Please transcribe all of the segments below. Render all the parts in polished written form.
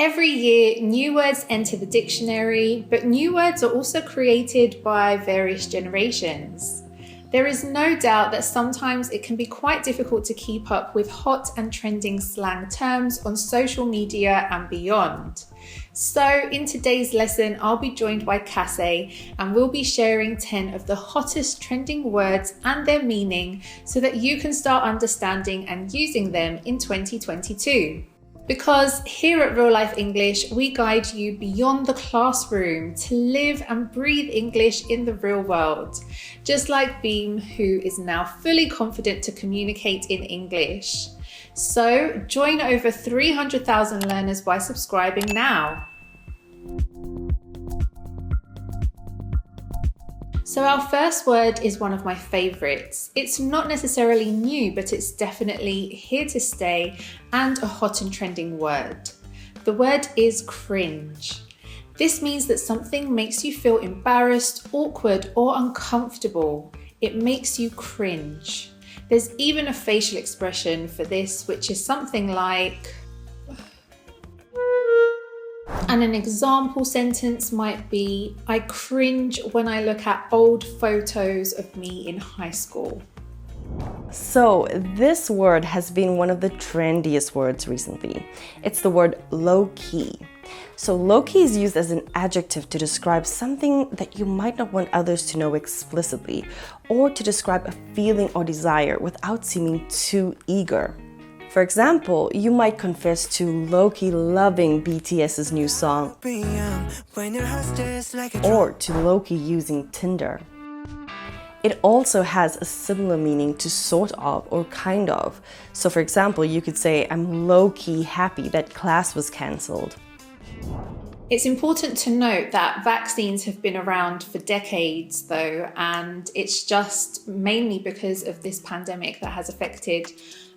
Every year, new words enter the dictionary, but new words are also created by various generations. There is no doubt that sometimes it can be quite difficult to keep up with hot and trending slang terms on social media and beyond. So in today's lesson, I'll be joined by Cassie and we'll be sharing 10 of the hottest trending words and their meaning so that you can start understanding and using them in 2022. Because here at Real Life English, we guide you beyond the classroom to live and breathe English in the real world. Just like Beam, who is now fully confident to communicate in English. So join over 300,000 learners by subscribing now. So our first word is one of my favorites. It's not necessarily new, but it's definitely here to stay and a hot and trending word. The word is cringe. This means that something makes you feel embarrassed, awkward, or uncomfortable. It makes you cringe. There's even a facial expression for this, which is something like... And an example sentence might be, I cringe when I look at old photos of me in high school. So this word has been one of the trendiest words recently. It's the word low-key. So low-key is used as an adjective to describe something that you might not want others to know explicitly, or to describe a feeling or desire without seeming too eager. For example, you might confess to low-key loving BTS's new song, or to low-key using Tinder. It also has a similar meaning to sort of or kind of. So for example, you could say, I'm low-key happy that class was cancelled. It's important to note that vaccines have been around for decades though, and it's just mainly because of this pandemic that has affected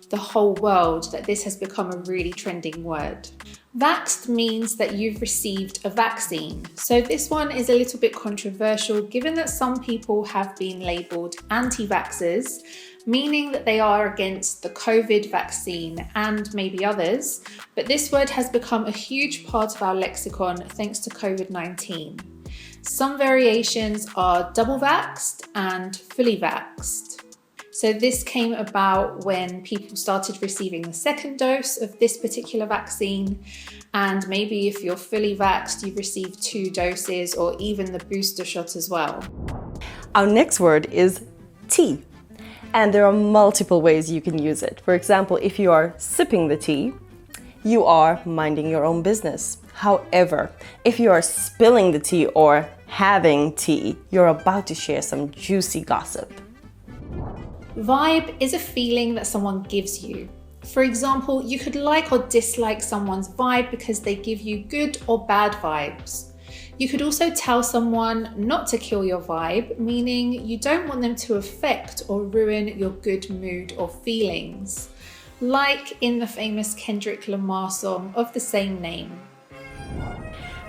the whole world that this has become a really trending word. Vaxxed means that you've received a vaccine. So this one is a little bit controversial given that some people have been labelled anti-vaxxers, meaning that they are against the COVID vaccine and maybe others, but this word has become a huge part of our lexicon thanks to COVID-19. Some variations are double vaxxed and fully vaxxed. So this came about when people started receiving the second dose of this particular vaccine, and maybe if you're fully vaxxed, you've received 2 doses or even the booster shot as well. Our next word is tea, and there are multiple ways you can use it. For example, if you are sipping the tea, you are minding your own business. However, if you are spilling the tea or having tea, you're about to share some juicy gossip. Vibe is a feeling that someone gives you. For example, you could like or dislike someone's vibe because they give you good or bad vibes. You could also tell someone not to kill your vibe, meaning you don't want them to affect or ruin your good mood or feelings, like in the famous Kendrick Lamar song of the same name.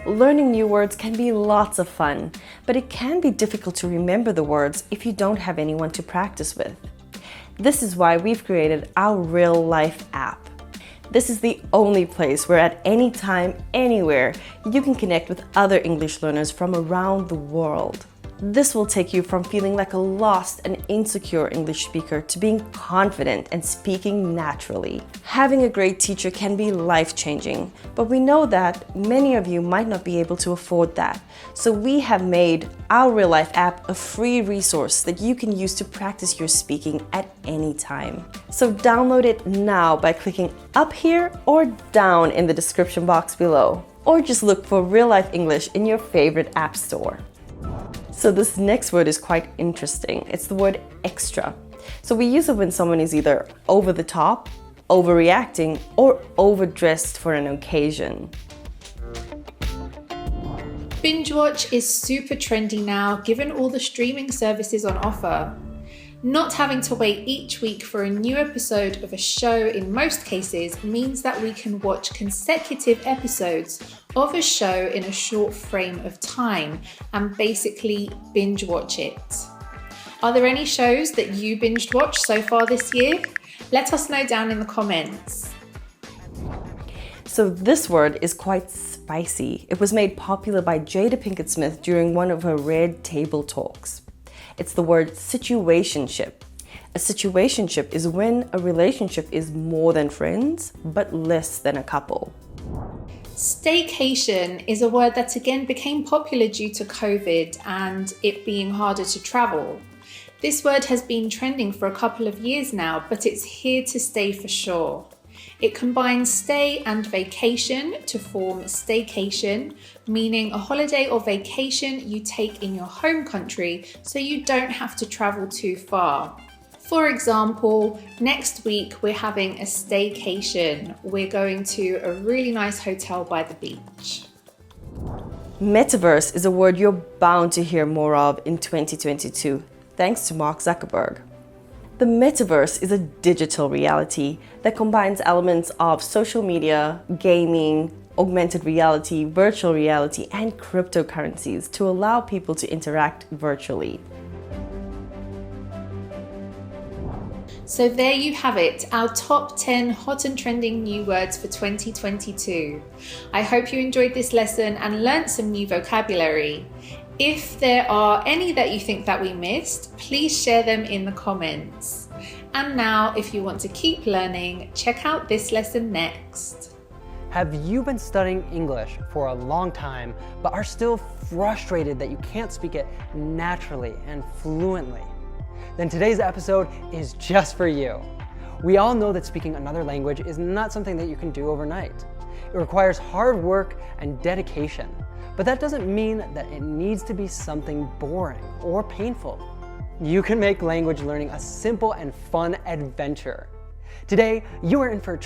Learning new words can be lots of fun, but it can be difficult to remember the words if you don't have anyone to practice with. This is why we've created our Real Life app. This is the only place where at any time, anywhere, you can connect with other English learners from around the world. This will take you from feeling like a lost and insecure English speaker to being confident and speaking naturally. Having a great teacher can be life-changing, but we know that many of you might not be able to afford that. So we have made our Real Life app a free resource that you can use to practice your speaking at any time. So download it now by clicking up here or down in the description box below, or just look for Real Life English in your favorite app store. So this next word is quite interesting. It's the word extra. So we use it when someone is either over the top, overreacting, or overdressed for an occasion. Binge watch is super trendy now given all the streaming services on offer. Not having to wait each week for a new episode of a show in most cases means that we can watch consecutive episodes of a show in a short frame of time and basically binge watch it. Are there any shows that you binged watched so far this year? Let us know down in the comments. So this word is quite spicy. It was made popular by Jada Pinkett Smith during one of her Red Table talks. It's the word situationship. A situationship is when a relationship is more than friends, but less than a couple. Staycation is a word that again became popular due to COVID and it being harder to travel. This word has been trending for a couple of years now, but it's here to stay for sure. It combines stay and vacation to form staycation, meaning a holiday or vacation you take in your home country so you don't have to travel too far. For example, next week we're having a staycation. We're going to a really nice hotel by the beach. Metaverse is a word you're bound to hear more of in 2022, thanks to Mark Zuckerberg. The metaverse is a digital reality that combines elements of social media, gaming, augmented reality, virtual reality, and cryptocurrencies to allow people to interact virtually. So there you have it, our top 10 hot and trending new words for 2022. I hope you enjoyed this lesson and learnt some new vocabulary. If there are any that you think that we missed, please share them in the comments. And now, if you want to keep learning, check out this lesson next. Have you been studying English for a long time, but are still frustrated that you can't speak it naturally and fluently? Then today's episode is just for you. We all know that speaking another language is not something that you can do overnight. It requires hard work and dedication, but that doesn't mean that it needs to be something boring or painful. You can make language learning a simple and fun adventure. Today, you are in for a treat.